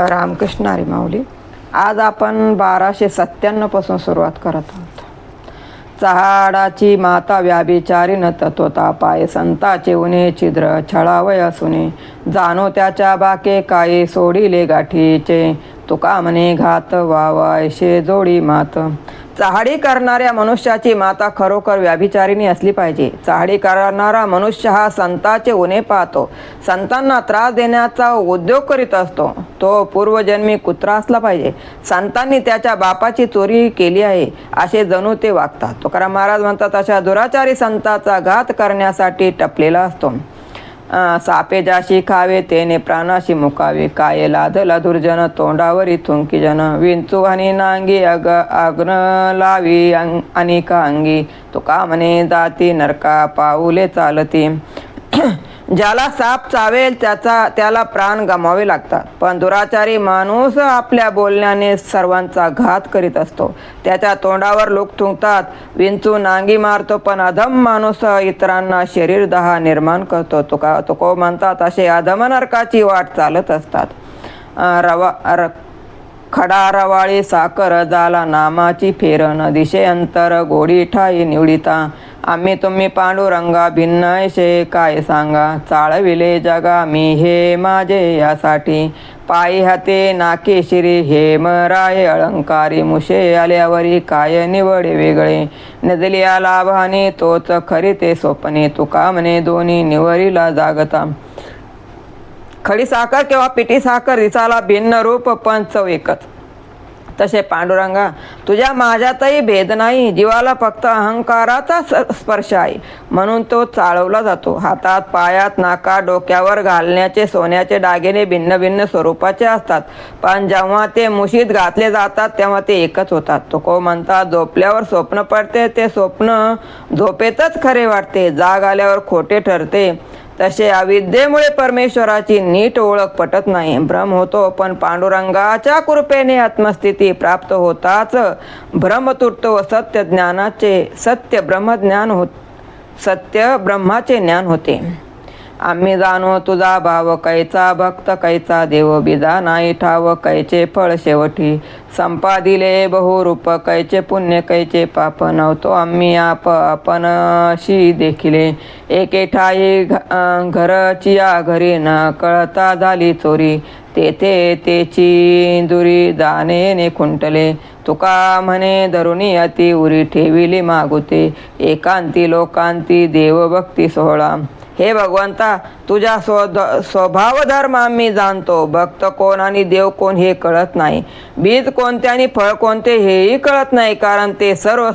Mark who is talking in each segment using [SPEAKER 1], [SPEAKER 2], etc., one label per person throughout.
[SPEAKER 1] रामकृष्ण हरी माऊली. आज आपण 1297 पासून सुरुवात करत आहोत. चहाडाची माता व्याभिचारीन तत्वता पाय संताचे उणे छिद्र छळावय असूने जाणो त्याच्या बाके काय सोडिले गाठीचे तुका म्हणे घात वावायशे जोडी मात. चहाडी करणाऱ्या मनुष्याची माता खरोखर व्याभिचारिणी असली पाहिजे. चहाडी करणारा मनुष्य हा संतांचे उणे पाहतो, संतांना त्रास देण्याचा उद्योग करीत असतो. तो पूर्वजन्मी कुत्रा असला पाहिजे. संतांनी त्याच्या बापाची चोरी केली आहे असे जणू ते वागतात. तुकाराम महाराज म्हणतात, अशा दुराचारी संतांचा घात करण्यासाठी टपलेला असतो. सापे जाशी खावे तेने प्राणाशी मुकावे काय लाधला दुर्जन तोंडावरी थुंकी जन विंचू आणि नांगी आग्न लावी अनिका अंगी तुका म्हणे जाती नरका पाऊले चालती. ज्याला साप चावेल त्याला प्राण गमावे लागतात, पण दुराचारी माणूस आपल्या बोलण्याने सर्वांचा घात करीत असतो. त्याच्या तोंडावर लोक थुंकतात, विंचू नांगी मारतो, पण अधम माणूस इतरांना शरीरदाह निर्माण करतो. तुको म्हणतात, असे अधम नरकाची वाट चालत असतात. खडा रवाळी साखर झाला नामाची फेरन दिशे अंतर गोडी ठाई निवडिता आम्ही तुम्ही पांडुरंगा भिन्नशे काय सांगा चाळविले जगा मी हे माझे यासाठी पायी हाते नाके शिरी हेमराय अलंकारी मुशे आल्यावरी काय निवडे वेगळे नदलिया लाभाने तोच खरी ते स्वप्ने तुका म्हणे दोन्ही निवरीला जागता. खडी साखर किंवा पिठी साखर दिसाला भिन्न रूप पण चव एकच. तसे पांडुरंगा तुझ्या माझ्यातही भेद नाही. जीवाला फक्त अहंकाराचा स्पर्श आहे म्हणून तो चाळवला जातो. हातात पायात नाकात डोक्यावर घालण्याचे सोन्याचे दागिने भिन्न भिन्न स्वरूपाचे असतात, पण जेव्हा ते मुशीत घातले जातात तेव्हा ते एकच होतात. तुको म्हणतात, झोपल्यावर स्वप्न पडते ते स्वप्न झोपेतच खरे वाटते, जाग आल्यावर खोटे ठरते. तसे अविद्येमुळे परमेश्वराची नीट ओळख पटत नाही, भ्रम होतो. पण पांडुरंगाच्या कृपेने आत्मस्थिती प्राप्त होताच भ्रम तुटतो व सत्य ब्रह्माचे ज्ञान होते. आम्ही जाणो तुझा भाव कैचा भक्त कैचा देव बिदा नाही ठाव कैचे फळ शेवटी संपादिले बहुरूप कैचे पुण्य कैचे पाप नव्हतो आम्ही आपणशी देखिले एके ठाई घरचिया घरी न कळता झाली चोरी तेथे तेची दुरी दानेने खुंटले तुका म्हणे धरुणी अति उरी ठेविली मागुते एकांती लोकांती देवभक्ती सोहळा. हे भगवंता तुझ्या स्वभाव धर्म आम्ही जाणतो. भक्त कोण आणि देव कोण हे कळत नाही. बीज कोणते आणि फळ कोणते हेही कळत नाही, कारण ते सर्व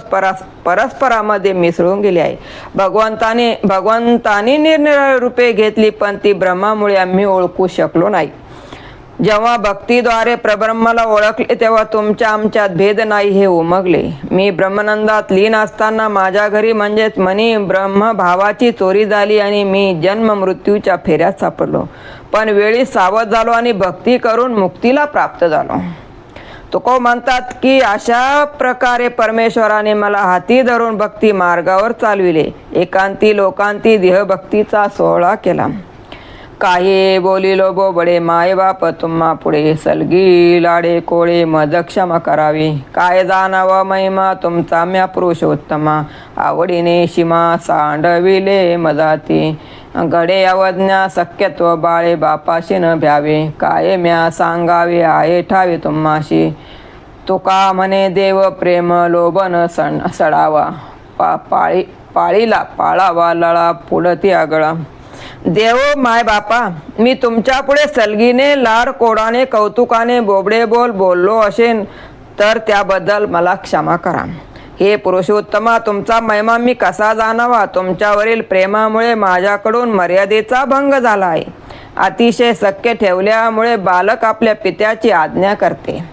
[SPEAKER 1] परस्परामध्ये मिसळून गेले आहे. भगवंतानी निरनिराळी रूपे घेतली, पण ती ब्रह्मामुळे आम्ही ओळखू शकलो नाही. जेव्हा भक्तीद्वारे परब्रह्माला ओळखले तेव्हा तुमच्या आमच्यात भेद नाही हे उमगले. मी ब्रह्मानंदात लीन असताना माझ्या घरी म्हणजेच मनी ब्रह्मभावाची चोरी झाली आणि मी जन्म मृत्यूच्या फेऱ्यात सापडलो, पण वेळी सावध झालो आणि भक्ती करून मुक्तीला प्राप्त झालो. तुको म्हणतात की अशा प्रकारे परमेश्वराने मला हाती धरून भक्ती मार्गावर चालविले, एकांती लोकांती देहभक्तीचा सोहळा केला. काही बोलिलो बोबडे माय बाप तुम्हा पुढे सलगी लाडे कोळे मद क्षमा करावी काय जाणावा महिमा तुमचा म्या पुरुषोत्तमा आवडीने शिमा सांडविले मदाती घडे अवज्ञा शक्यत्व बाळे बापाशी न भ्यावे काय म्या सांगावे आहे ठावे तुम्हाशी तुका म्हणे देव प्रेम लोभन सडावा पाळीला पाळावा लळा पुढती आगळा. देव माय बापा मी तुमच्या पुढे सलगीने लाड कोडाने कौतुकाने बोबडे बोललो असेन तर त्याबद्दल मला क्षमा करा. हे पुरुषोत्तमा तुमचा महिमा मी कसा जाणावा. तुमच्यावरील प्रेमामुळे माझ्याकडून मर्यादेचा भंग झाला आहे. अतिशय शक्य ठेवल्यामुळे बालक आपल्या पित्याची आज्ञा करते.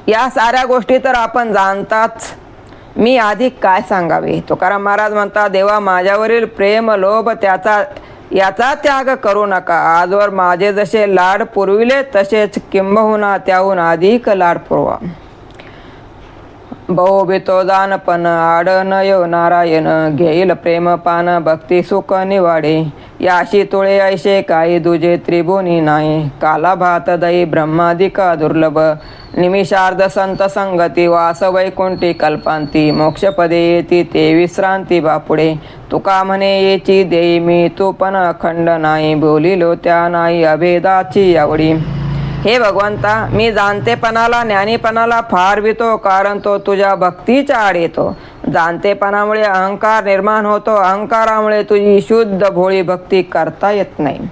[SPEAKER 1] या साऱ्या गोष्टी तर आपण जाणताच, मी अधिक काय सांगावे. तुकाराम महाराज म्हणतात, देवा माझ्यावरील प्रेम लोभ याचा त्याग करू नका. आजवर माझे जसे लाड पुरविले तसेच किंबहुना त्याहून अधिक लाड पुरवा. बहुबितो दानपण आडनयो नारायण घेईल प्रेम पान भक्ती सुख निवाडे याशी तुळे ऐशे काही दुजे त्रिभुनी नाही काला भात दही ब्रह्मादिका दुर्लभ निमिषार्ध संत संगती वास वैकुंठी कल्पांती मोक्षपदे येती ते विश्रांती बापुडे तुका म्हणे येची देई मी तू पण अखंड नाही बोलिलो त्या नाही अभेदाची आवडी. हे भगवंता, मी जाणतेपणाला ज्ञानीपणाला फार भीतो, कारण तो तुझ्या भक्तीच्या आड येतो. जाणतेपणामुळे अहंकार निर्माण होतो, अहंकारामुळे तुझी शुद्ध भोळी भक्ती करता येत नाही.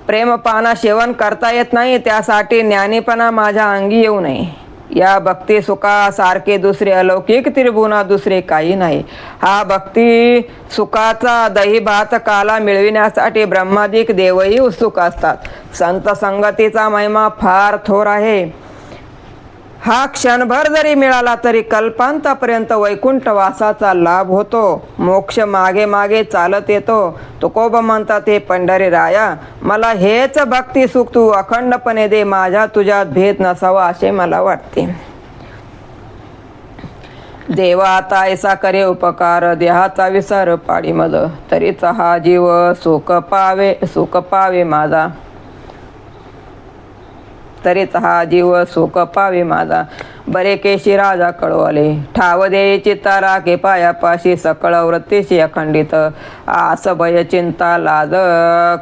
[SPEAKER 1] प्रेमपाना सेवन करता येत नाही, त्यासाठी ज्ञानीपणा माझ्या अंगी येऊ नये. या भक्ती सुखासारखे दुसरे अलौकिक त्रिभुवना दुसरे काही नाही. हा भक्ती सुखाचा दही भात काला मिळविण्यासाठी ब्रह्मादिक देवही उत्सुक असतात. संत संगतीचा महिमा फार थोर आहे. हा क्षणभर जरी मिळाला तरी कल्पांतापर्यंत वैकुंठ वासाचा लाभ होतो. मोक्ष मागे मागे चालत येतो. तुकोबा म्हणतात, हे पंढरी राया, मला हेच भक्ती सुख तू अखंडपणे दे. माझ्या तुझ्यात भेद नसावा असे मला वाटते. देवा आता ऐसा करे उपकार, देहाचा विसर पाडी मद, तरीच हा जीव सुख पावे माझा, तरीच हा जीव सुख पावे माझा. बरे केशी राजा कळवले, ठाव दे चित्ता राखे पायापाशी, सकळ वृत्तीशी अखंडित. आस भय चिंता लाज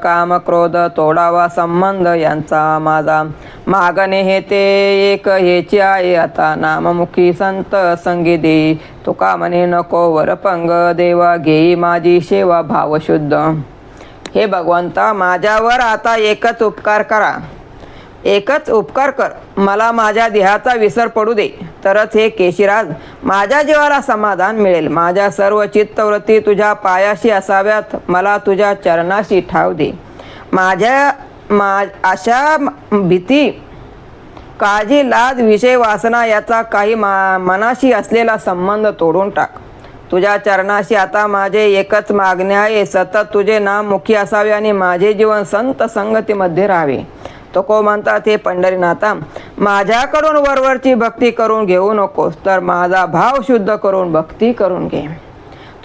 [SPEAKER 1] काम क्रोध तोडावा संबंध यांचा माझा. मागणे हे ते एक हेची आहे आता, नाममुखी संत संगी देई. तुका म्हणे नको वरपंग, देवा घेई माझी सेवा भावशुद्ध. हे भगवंता, माझ्यावर आता एकच उपकार करा, एकच उपकार कर. मला माझ्या देहाचा विसर पडू दे, तरच हे केशीराज माझ्या जीवाला समाधान मिळेल. माझ्या सर्व चित्तवृत्ती तुझ्या पायाशी असाव्यात. मला तुझ्या चरणाशी ठाव दे. अशा भीती, काळजी, लाज, विषय, वासना याचा काही मनाशी असलेला संबंध तोडून टाक. तुझ्या चरणाशी आता माझे एकच मागणे आहे, सतत तुझे नाम मुखी असावे आणि माझे जीवन संत संगतीमध्ये राहावे. तुको म्हणतात, हे पंढरीनाथा, माझ्याकडून वरवरची भक्ती करून घेऊ नकोस, तर माझा भाव शुद्ध करून भक्ती करून घे.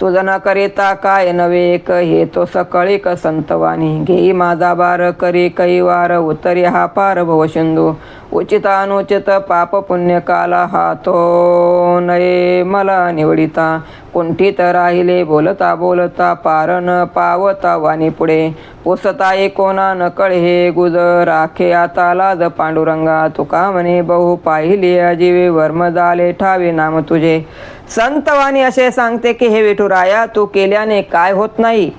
[SPEAKER 1] तुझ न करिता काय नवे एक, हे तो सकळिक संतवाणी. घेई माझा बार करी कैवार, उतरी हा पार भवसिंधू. उचित अनुचित पाप पुण्य काला, हा तो नये मला निवडिता. कुंठित राहिले बोलता बोलता, पार न पावता वाणी पुढे. पुसता कोणा न कळे गुज, राखे आता लाज पांडुरंगा. तुका म्हणे बहु पाहिले अजीवे, वर्म झाले ठावे नाम तुझे. संतवाणी असे सांगते की, हे विठुराया, तू केल्याने काय होत नाही.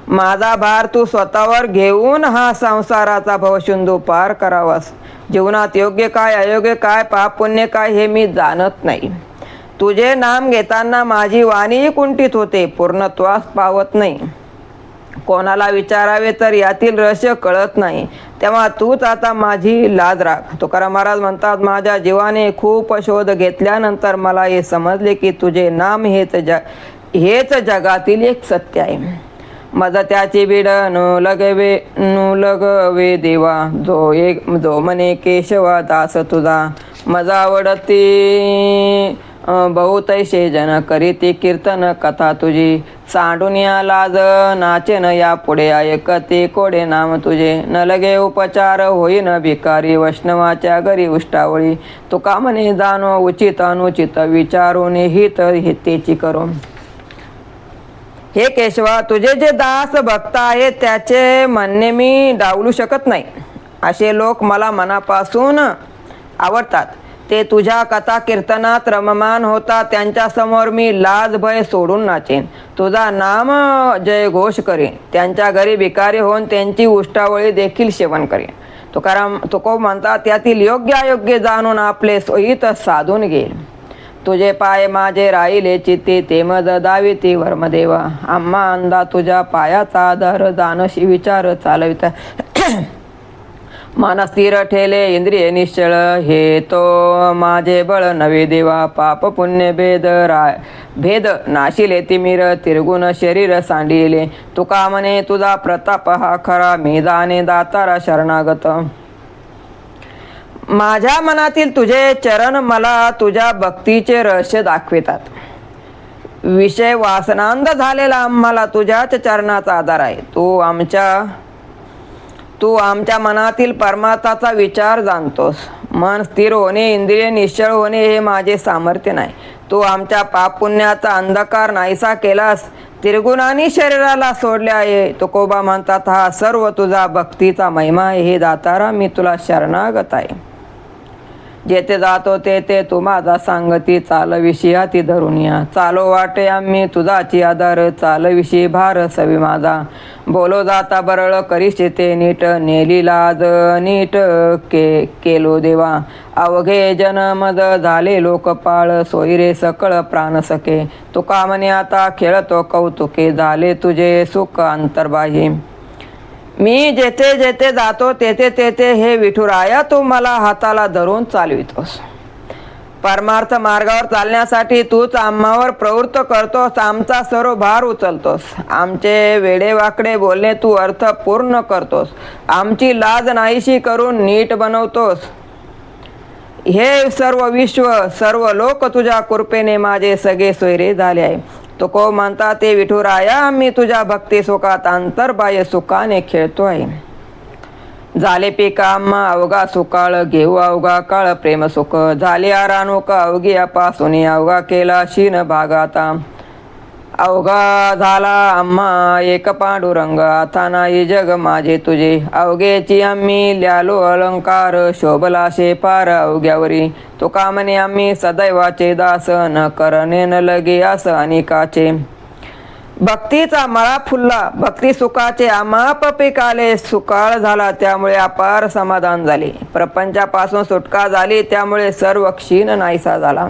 [SPEAKER 1] माझा भार तू स्वतःवर घेऊन हा संसाराचा भवसिंधू पार करावास. जीवनात योग्य काय अयोग्य काय पाप पुण्य काय हे मी जाणत नाही. तुझे नाम घेताना माझी वाणी कुंठित होते, पूर्णत्वास पावत नाही. कोणाला विचारावे तर यातील रहस्य कळत नाही. तेव्हा तूच आता माझी लाज राख. तुकाराम महाराज म्हणतात, माझ्या जीवाने खूप शोध घेतल्यानंतर मला हे समजले की तुझे नाम हेच जगातील एक सत्य आहे. मज त्याची बीड नु लगवे देवा, जो म्हणे केशवा दास तुझा. मज आवडती बहुतैसे जन, करीती कीर्तन कथा तुझी. सांडून या लाज नाचेन या पुढे, ऐकते कोडे नाम तुझे. न लगे उपचार होईन भिकारी, वैष्णवाच्या घरी उष्टावळी. तुका म्हणे जाणो उचित अनुचित, विचारून हित हितेची करो. हे केशवा, तुझे जे दास भक्त आहेत त्याचे म्हणणे मी डावलू शकत नाही. असे लोक मला मनापासून आवडतात. ते तुझ्या कथा कीर्तनात रममान होतात. त्यांच्या समोर मी लाज भय सोडून नाचेन, तुझा नाम जय घोष करेन. त्यांच्या घरी भिकारी होऊन त्यांची उष्टावळी देखील सेवन करेन. तुकोबा म्हणतात, त्यातील योग्य अयोग्य जाणून आपले सोयीत साधून घेईल. तुझे पाय माझे राहिले चित्ती, ते मज दाविती वर्मदेवा. आम्हा अंदा तुझ्या पायाचा आधार, जानशी विचार चालविता. मन स्थिर ठेले इंद्रिय निश्चळ, हे तो माझे बळ नवे देवा. पाप पुण्य भेद नाशिले तिमिर, तिरगुण शरीर सांडिले. तुका म्हणे तुझा प्रताप हा खरा, मी जाणे दातारा शरणागत. माझ्या मनातील तुझे चरण मला तुझ्या भक्तीचे रहस्य दाखवितात. विषय वासनांध झालेला आम्हाला तुझ्याच चरणाचा आधार आहे. तू आमच्या मनातील परमार्थाचा विचार जाणतोस. मन स्थिर होणे, इंद्रिय निश्चळ होणे हे माझे सामर्थ्य नाही. तू आमच्या पाप पुण्याचा अंधकार नाहीसा केलास. त्रिगुणांनी शरीराला सोडले आहे. तुकोबा म्हणतात, हा सर्व तुझा भक्तीचा महिमा आहे. हे दातारा, मी तुला शरणागत आहे. जेथे जातो तेथे तू माझा सांगती. चालविषयी हाती धरून या. चालो वाटे आम्ही तुझाची आधार. चालविषयी भार सवी माझा. बोलो जाता बरळ करीशी ते नीट. नेली लाज नीट केलो देवा. अवघे जनमद झाले लोकपाळ. सोयरे सकळ प्राण सखे. तुका म्हणे आता खेळतो कौतुके. झाले तुझे सुख अंतर्बाही. मी जेथे जेथे जातो तेथे तेथे हे विठुराया तू मला हाताला धरून चालवितोस. परमार्थ मार्गावर चालण्यासाठी तूच आम्हावर प्रवृत्त करतोस. आमचा सर्व भार उचलतोस. आमचे वेडेवाकडे बोलणे तू अर्थ पूर्ण करतोस. आमची लाज नाहीशी करून नीट बनवतोस. हे सर्व विश्व सर्व लोक तुझ्या कृपेने माझे सगळे सोयरे झाले आहे. तुको म्हणता ते विठुराया, मी तुझ्या भक्ती सुखात अंतर्बाह्य सुखाने खेळतो आहे. झाले पिका आम्हा अवघा सुकाळ. घेऊ अवघा काळ प्रेम सुख. झाले आरानुक अवघी अपासून. अवघा केला शीन भागाता. अवघा झाला आम्हा एक पांडुरंग. आता नाही जग माझे तुझे. अवघेची आम्ही ल्यालो अलंकार. शोभलाशे पार अवघ्यावरी. तुका म्हणे आम्ही सदैवाचे दास. न करणे न लगे आस अनिकाचे. भक्तीचा मळा फुलला. भक्ती सुखाचे आमाप पिकाले. सुकाळ झाला त्यामुळे अपार समाधान झाले. प्रपंचापासून सुटका झाली त्यामुळे सर्व क्षीण नाहीसा झाला.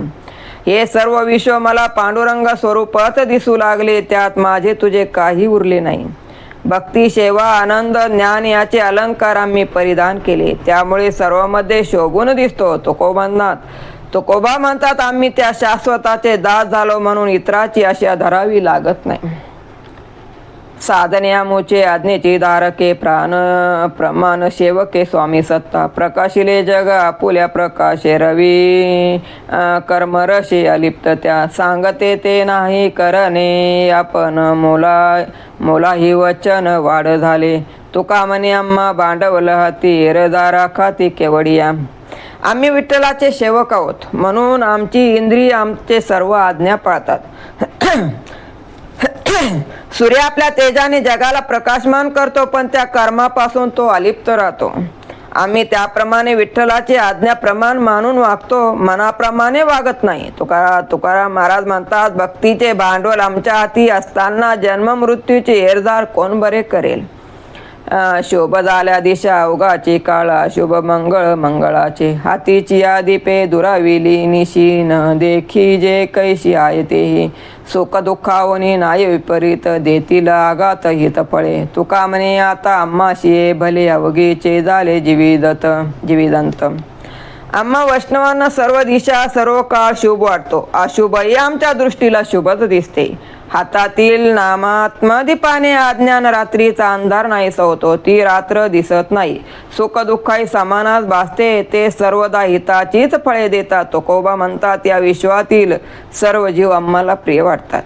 [SPEAKER 1] हे सर्व विश्व मला पांडुरंग स्वरूपात दिसू लागले. त्यात माझे तुझे काही उरले नाही. भक्ती सेवा आनंद ज्ञान याचे अलंकार आम्ही परिधान केले. त्यामुळे सर्वांमध्ये शोभून दिसतो. तुकोबा म्हणतात आम्ही त्या शाश्वताचे दास झालो म्हणून इतराची आशा धरावी लागत नाही. साधन्यामुचे आज्ञेचे धारके. प्राण प्रमाण सेवके स्वामी सत्ता. प्रकाशिले जग आपुल्या प्रकाशे. रवी कर्मरसे अलिप्त त्या. सांगते ते नाही करणे आपण. मोलाही वचन वाढ झाले. तुका म्हणे आम्हा भांडवल हाती. एरदारा खाती केवडिया. आम्ही विठ्ठलाचे सेवक आहोत म्हणून आमची इंद्रिय आमचे सर्व आज्ञा पाळतात. सूर्य आपल्या तेजाने जगाला प्रकाशमान करतो पण त्या कर्मापासून तो अलिप्त राहतो. आम्ही त्याप्रमाणे विठ्ठलाची आज्ञा प्रमाण मानून वागतो. मनाप्रमाणे वागत नाही. तुकाराम महाराज म्हणतात, भक्तीचे भांडवल आमच्या हाती असताना जन्म मृत्यूचे हेरदार कोण बरे करेल. शुभ झाल्या दिशा अवघाची काळा. शुभ मंगळ मंगळाचे. हातीची आदिपे दुराविली. निशी न देखी जे कैशी आहे तेही. सुख दुःखावनी नाय विपरीत. देतील आघात हित फळे. तुका म्हणे आता आम्हाशी भले अवघेचे झाले जीविदंत. आम्हा वैष्णवांना सर्व दिशा सर्व काळ शुभ वाटतो. अशुभही आमच्या दृष्टीला शुभच दिसते. हातातील नामात्मदीपाने अज्ञान रात्रीचा अंधार नाहीसा होतो. ती रात्र दिसत नाही. सुख दुःखाही समानास भासते. ते सर्वदा हिताचीच फळे देतात. तुकोबा म्हणतात या विश्वातील सर्व जीव आम्हाला प्रिय वाटतात.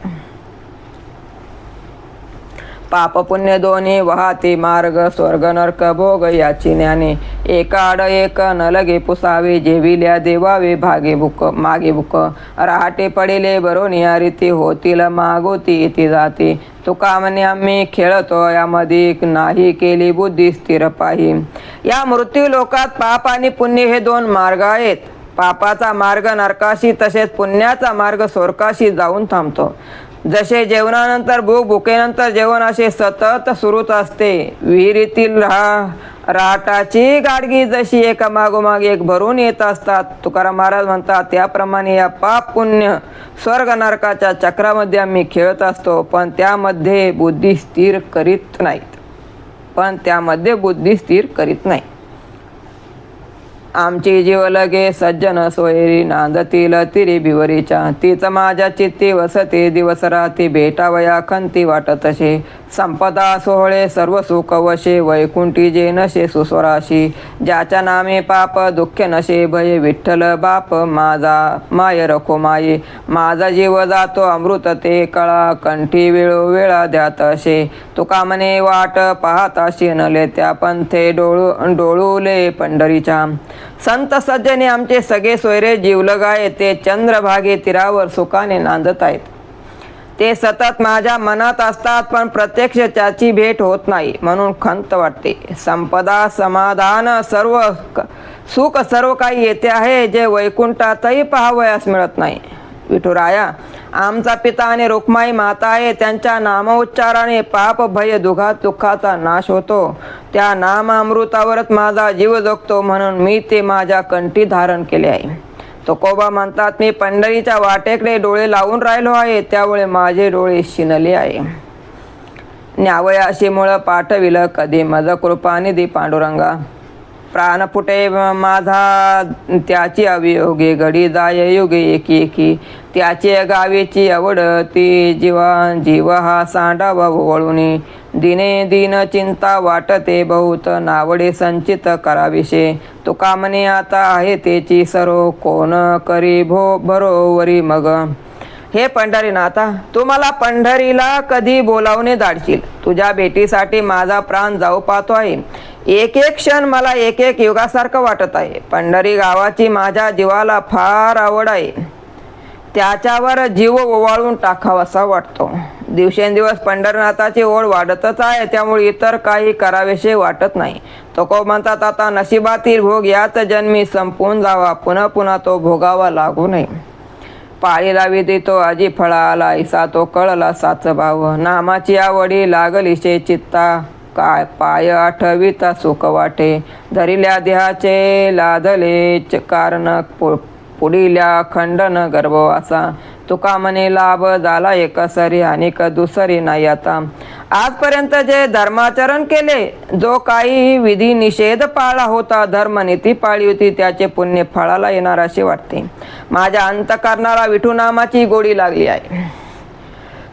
[SPEAKER 1] पाप पुण्य दोन्ही वाहते मार्ग. स्वर्ग नरक भोग याची ज्ञाने. एकाड एक न लगे पुसावे. जेविल्या देवावे मागे बुक. रहाटे पडिले बरोनिया रीती. होतील मागोती येती जाते. तुका म्हणे आम्ही खेळतो यामध्ये. नाही केली बुद्धी स्थिर पाही. या मृत्यू लोकात पाप आणि पुण्य हे दोन मार्ग आहेत. पापाचा मार्ग नरकाशी तसेच पुण्याचा मार्ग स्वर्गाशी जाऊन थांबतो. जसे जेवणानंतर भूक, भुकेनंतर जेवण असे सतत सुरूच असते. विहिरीतील राटाची गाडगी जशी एका मागोमाग एक भरून येत असतात. तुकाराम महाराज म्हणतात त्याप्रमाणे या पाप पुण्य स्वर्ग नरकाच्या चक्रामध्ये आम्ही खेळत असतो. पण त्यामध्ये बुद्धी स्थिर करीत नाहीत. आमची जीव लगे सज्जन सोयरी नांदतील तिरी भिवरीच्या. तीच माझ्या चित्ती वसते दिवस राती भेटावया खंती वाटतसे. संपदा सोहळे सर्व सुख वशे वैकुंठी जे नशे सुस्वराशी. ज्याच्या नामे पाप दुःख नशे भये विठ्ठल बाप माझा माय रखो माये. माझा जीव जातो अमृत ते कळा कंठी वेळोवेळा द्यात असे. तुका म्हणे वाट पाहता शिनले त्या पंथे डोळुले पंढरीच्या. संत सज्जने आमचे सगळे सोयरे जीवलगाये ते चंद्रभागे तीरावर सुखाने नांदत आहेत. ते सतत माझ्या मनात असतात पण प्रत्यक्ष त्याची भेट होत नाही म्हणून खंत वाटते. संपदा समाधान सर्व सुख सर्व काही येते आहे जे वैकुंठातही पाहावयास मिळत नाही. विठुराया आमचा पिता आणि रुक्माई माता आहे. त्यांच्या नामोच्चाराने पाप भय दुःखाचा नाश होतो. त्या नामामृतावरच माझा जीव जगतो म्हणून मी ते माझ्या कंठी धारण केले आहे. तुकोबा म्हणतात मी पंढरीच्या वाटेकडे डोळे लावून राहिलो आहे त्यामुळे माझे डोळे शिनले आहे. न्यावयाशी मुळ पाठविलं कधी मज कृपानिधी पांडुरंगा. प्राण फुटे माझा त्याची अवियोगे घडी जाय युगे एकी एकी. त्याची गावेची आवड ती जीव हा सांडावा वळुनी. दिने दिन चिंता वाटते बहुत नावडे संचित कराविषे. तुका म्हणे आता आहे तेची सरो कोण करी भरोवरी मग. हे पंढरीनाथा तू मला पंढरीला कधी बोलावणे धाडशील. तुझ्या भेटीसाठी माझा प्राण जाऊ पाहतो आहे. एक एक क्षण मला एक एक युगासारखं वाटत आहे. पंढरी गावाची माझ्या जीवाला फार आवड आहे. त्याच्यावर जीव ओवाळून टाकावासा वाटतो. दिवसेंदिवस पंढरनाथाची ओढ वाढतच आहे त्यामुळे इतर काही करावेसे वाटत नाही. तुकोबा म्हणतात आता नशिबातील भोग याच जन्मी संपून जावा पुन्हा पुन्हा तो भोगावा लागू नये. पाळीला विधी तो अजी फळा आला ऐसा तो कळला साच भाव. नामाची आवडी लागलीशे चित्ता काय पाय आठविता सुख वाटे. धरिल्या देहाचे लादले कारण पुढिल्या खंडन गर्भवासा. तुका म्हणे लाभ झाला एक सरी अनेक दुसरी नाही आता. आजपर्यंत जे धर्माचरण केले जो काही विधी निषेध पाळला होता धर्मनीती पाळली होती त्याचे पुण्य फळाला येणार असे वाटते. माझ्या अंतकरणाला विठू नामाची गोडी लागली आहे.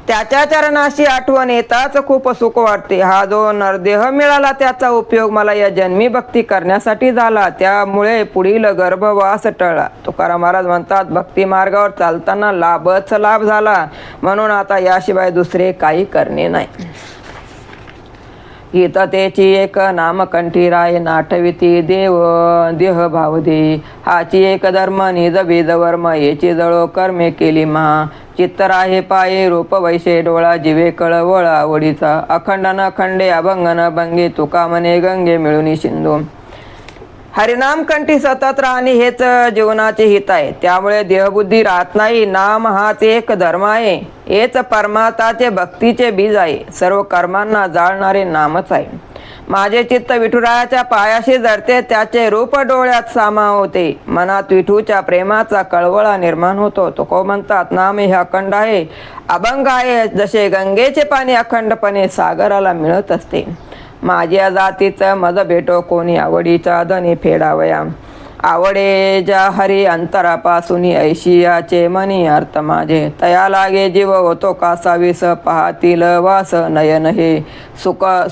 [SPEAKER 1] त्याच्या चरणाशी आठवण येताच खूप सुख वाटते. हा जो नरदेह मिळाला त्याचा उपयोग मला या जन्मी भक्ती करण्यासाठी झाला त्यामुळे पुढील गर्भवास टळला. तुकाराम महाराज म्हणतात भक्ती मार्गावर चालताना लाभच लाभ झाला म्हणून आता याशिवाय दुसरे काही करणे नाही. हिततेची एक नामकंठी राय नाटविती देव देह भावदे. हाची एक धर्म निज बीज वर्म येची जळो कर्मे केली महा. चित्त राहे पाये रूप वैशे डोळा जिवे कळवळ आवडीचा. अखंडन खंडे अभंगन भंगे तुका म्हणे गंगे मिळून सिंधू. हरिनाम कंठी सतत राहणे हेच जीवनाचे हित आहे. त्यामुळे देहबुद्धी राहत नाही. नाम हाच एक धर्म आहे. हेच परमार्थाचे भक्तीचे बीज आहे. सर्व कर्मांना जाळणारे नामच आहे. माझे चित्त विठुरायाच्या पायाशी जडते त्याचे रूप डोळ्यात सामावते. मनात विठूच्या प्रेमाचा कळवळा निर्माण होतो. तुकोबा म्हणतात नाम हे अखंड आहे अभंग आहे. जसे गंगेचे पाणी अखंडपणे सागराला मिळत असते. माझ्या जातीचं मज भेटो कोणी आवडीचा धनी फेडावया. आवडे ज्या हरी अंतरापासून ऐशियाचे मनी अर्थ माझे. तया लागे जीव होतो कासावीस पाहतील वास नयन हे.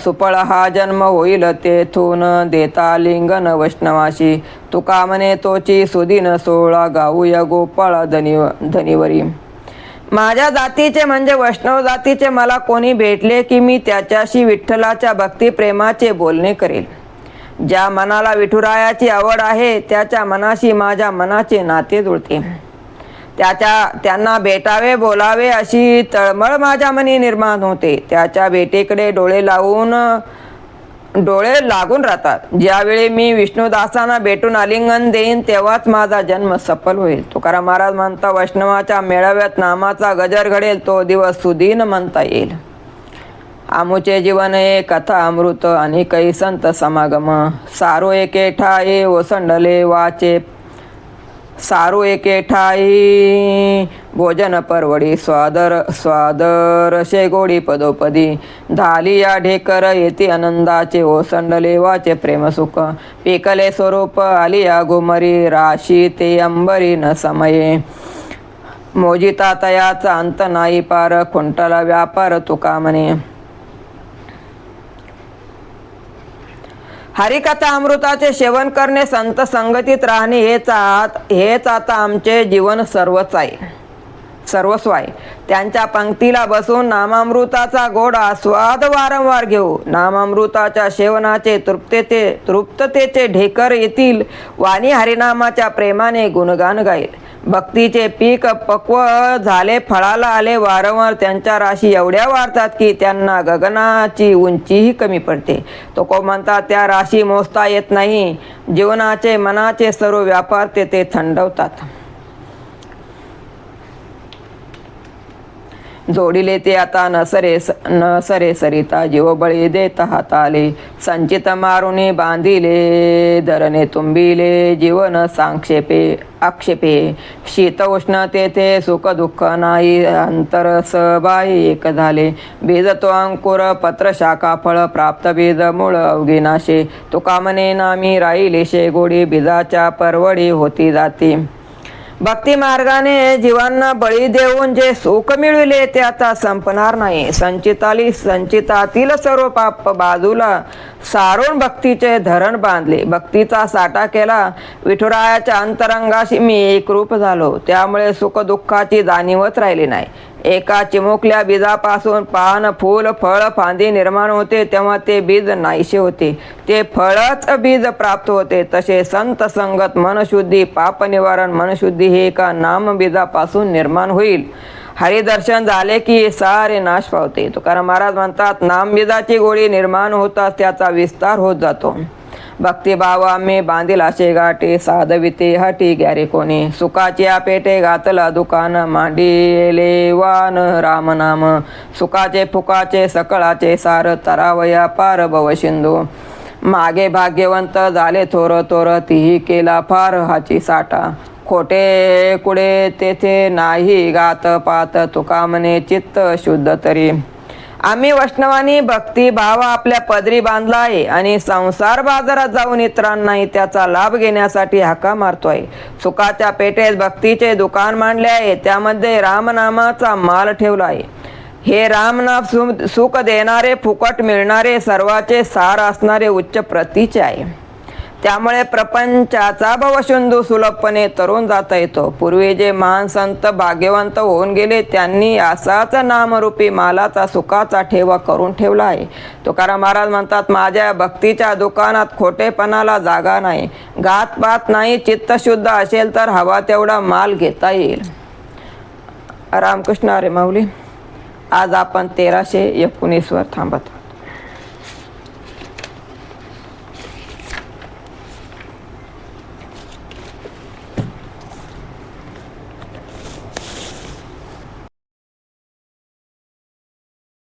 [SPEAKER 1] सुफळ हा जन्म होईल तेथून देता लिंगन वैष्णवाशी. तुका म्हणे तोची सुदीन सोळा गाऊया गोपाळ धनीवरी. माझ्या जातीचे म्हणजे वैष्णव जातीचे मला कोणी भेटले की मी त्याच्याशी विठ्ठलाच्या भक्ती प्रेमाचे बोलणे करेल. ज्या मनाला विठुरायाची आवड आहे त्याच्या मनाशी माझ्या मनाचे नाते जुळते. त्यांना भेटावे बोलावे अशी तळमळ माझ्या मनी निर्माण होते. त्याच्या भेटीकडे डोळे लागून राहतात. ज्यावेळी मी विष्णुदासांना भेटून आलिंगन देईन तेव्हाच माझा जन्म सफल होईल. तुकाराम महाराज म्हणता वैष्णवाच्या मेळाव्यात नामाचा गजर घडेल तो दिवस सुदीन म्हणता येईल. आमुचे जीवन ए कथा अमृत आणि काही संत समागम. सारो एके ठाये ओसंडले वाचे सारू एके ठाई भोजन परवडी स्वादर शेगोडी पदोपदी धाली या ढेकर येती आनंदाचे ओसंडले वाचे प्रेमसुख पिकले स्वरूप आलिया घुमरी राशी ते अंबरी न समये मोजिता तयाचा अंत नाही पार खुंटला व्यापार तुका म्हणे. हरिकथा अमृताचे सेवन करणे संत संगतीत राहणे हेच आता आमचे जीवन सर्वस्व आहे. त्यांच्या पंक्तीला बसून नामामृताचा गोड आस्वाद वारंवार घेऊ. नामामृताच्या सेवनाचे तृप्ततेचे ढेकर येतील वाणी हरिनामाच्या प्रेमाने गुणगान गाईल. भक्तीचे पीक पक्व झाले फळाला आले वारंवार त्यांच्या राशी एवढ्या वाढतात की त्यांना गगनाची उंचीही कमी पडते. तो म्हणतात त्या राशी मोजता येत नाही. जीवनाचे मनाचे सर्व व्यापार ते थंडवतात. जोडिले ते आता न सरे सरिता जीव बळी देत हाताले संचित मारुनी बांधिले धरणे तुंबिले जीवन सांक्षेपे आक्षेपे शीत उष्ण तेथे सुख दुःख नाही अंतर सहबाई एक झाले बीज तो अंकुर पत्र शाखा फळ प्राप्त बीज मूळ अवघिनाशे तुका म्हणे नामी राहिले शेगोडी बीजाच्या परवडी होती जाती. भक्ती मार्गाने जीवांना बळी देऊन जे सुख मिळविले ते आता संपणार नाही. संचितातील सर्व पाप बाजूला सारून भक्तीचे धरण बांधले. भक्तीचा साठा केला. विठुरायाच्या अंतरंगाशी मी एकरूप झालो. त्यामुळे सुख दुःखाची जाणीवच राहिली नाही. एका चिमुकल्या बीजापासून पान फूल फळ फांदी निर्माण होते तेव्हा ते बीज नाहीसे होते. ते फळच बीज प्राप्त होते. तसे संत संगत मनशुद्धी पाप निवारण मनशुद्धी हे एका नाम बीजापासून निर्माण होईल. हरिदर्शन झाले की सारे नाश पावते. तुकाराम महाराज म्हणतात नामबीजाची गोडी निर्माण होताच त्याचा विस्तार होत जातो. भक्तिभाव आम्ही बांधील असे गाठे साधविते हटी ग्यारे कोणी सुखाची पेटे घातला दुकान मांडिले वान राम नाम सुखाचे फुकाचे सकळाचे सार तरावया पार भव सिंधू मागे भाग्यवंत झाले थोर तीही केला फार हाची साठा खोटे कुडे तेथे नाही गात पात तुका म्हणे चित्त शुद्ध तरी. आम्ही वैष्णवांनी भक्ती भाव आपल्या पदरी बांधला आहे आणि संसार बाजारात जाऊन इतरांनाही त्याचा लाभ घेण्यासाठी हाका मारतोय. सुखाच्या पेठेत भक्तीचे दुकान मांडले आहे. त्यामध्ये रामनामाचा माल ठेवला आहे. हे रामनाम सुख देणारे फुकट मिळणारे सर्वाचे सार असणारे उच्च प्रतीचे आहे. त्यामुळे प्रपंचाचा भवसिंधू सुलभपणे तरुण जाता येतो. पूर्वी जे महान संत भाग्यवंत होऊन गेले त्यांनी असाच नामरूपी मालाचा सुखाचा ठेवा करून ठेवला आहे. तुकाराम महाराज म्हणतात माझ्या भक्तीच्या दुकानात खोटेपणाला जागा नाही. घातपात नाही. चित्त शुद्ध असेल तर हवा तेवढा माल घेता येईल. रामकृष्ण हरी माऊली. आज आपण 1319 वर थांबत.